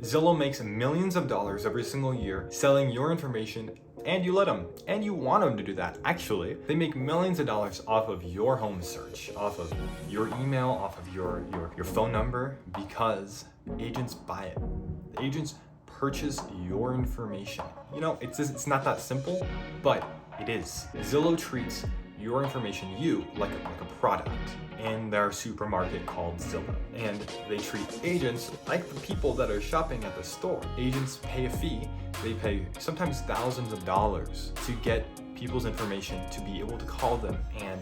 Zillow makes millions of dollars every single year selling your information, and you let them, and you want them to do that. Actually, they make millions of dollars off of your home search, off of your email, off of your phone number, because agents buy it. The agents purchase your information. You know, it's not that simple, but it is. Zillow treats your information, like a product in their supermarket called Zillow. And they treat agents like the people that are shopping at the store. Agents pay a fee. They pay sometimes thousands of dollars to get people's information to be able to call them and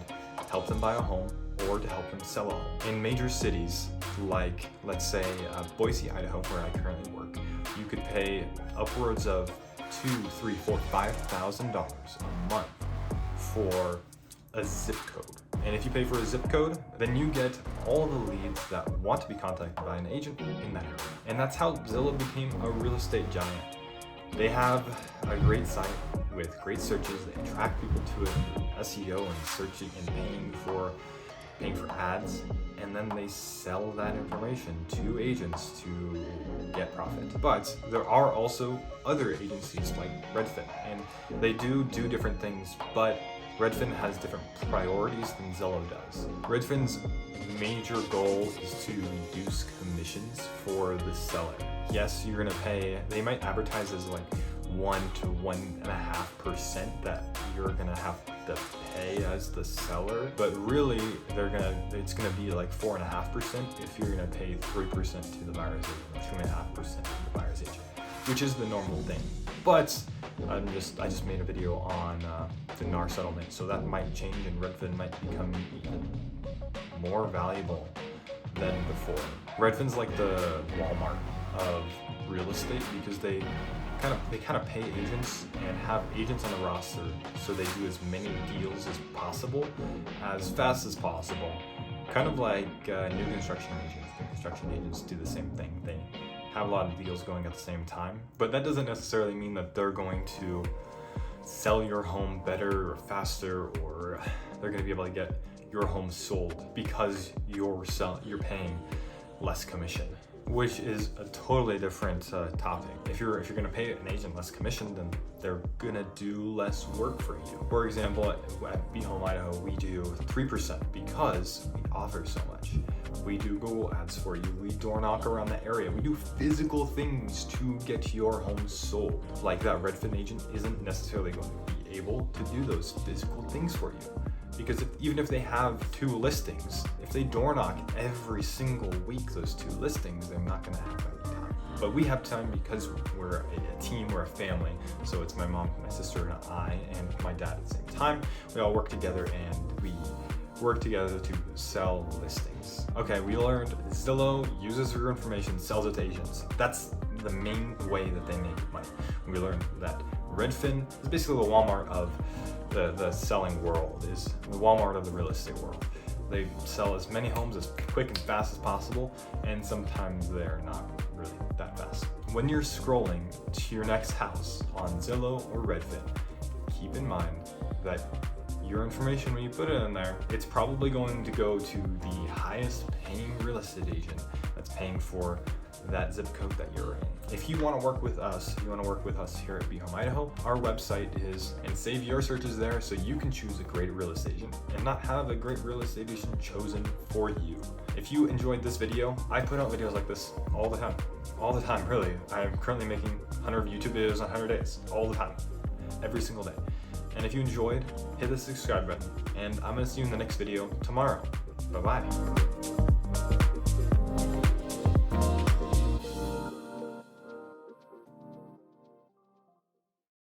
help them buy a home or to help them sell a home. In major cities like, let's say, Boise, Idaho, where I currently work, you could pay upwards of $2,000, $3,000, $4,000, $5,000 a month for a zip code. And if you pay for a zip code, then you get all the leads that want to be contacted by an agent in that area. And that's how Zillow became a real estate giant. They have a great site with great searches. They attract people to it through SEO and searching and paying for ads, and then they sell that information to agents to get profit. But there are also other agencies like Redfin, and they do different things, but Redfin has different priorities than Zillow does. Redfin's major goal is to reduce commissions for the seller. Yes, you're gonna pay, they might advertise as like 1 to 1.5% that you're gonna have to pay as the seller, but really it's gonna be like 4.5% if you're gonna pay 3% to the buyer's agent, or 2.5% to the buyer's agent, which is the normal thing. But I just made a video on the NAR settlement, so that might change and Redfin might become even more valuable than before. Redfin's like the Walmart of real estate because they kind of pay agents and have agents on the roster, so they do as many deals as possible, as fast as possible. Kind of like new construction agents. New construction agents do the same thing. They have a lot of deals going at the same time, but that doesn't necessarily mean that they're going to sell your home better or faster, or they're going to be able to get your home sold because you're paying less commission, which is a totally different topic. If you're going to pay an agent less commission, then they're going to do less work for you. For example, at Be Home Idaho, we do 3% because we offer so much. We do Google ads for you. We door knock around the area. We do physical things to get your home sold. Like that Redfin agent isn't necessarily going to be able to do those physical things for you. Because even if they have 2 listings, if they door knock every single week those 2 listings, they're not going to have any time. But we have time because we're a team, we're a family. So it's my mom, my sister, and I, and my dad at the same time. We all work together and we work together to sell listings. Okay, we learned Zillow uses your information, sells it to agents. That's the main way that they make money. We learned that Redfin is basically the Walmart of the selling world, is the Walmart of the real estate world. They sell as many homes as quick and fast as possible, and sometimes they're not really that fast. When you're scrolling to your next house on Zillow or Redfin, keep in mind that your information, when you put it in there, it's probably going to go to the highest paying real estate agent that's paying for that zip code that you're in. If you want to work with us, here at Be Home Idaho, our website is, and save your searches there so you can choose a great real estate agent and not have a great real estate agent chosen for you. If you enjoyed this video, I put out videos like this all the time, really. I'm currently making 100 YouTube videos in 100 days, all the time, every single day. And if you enjoyed, hit the subscribe button, and I'm gonna see you in the next video tomorrow. Bye-bye.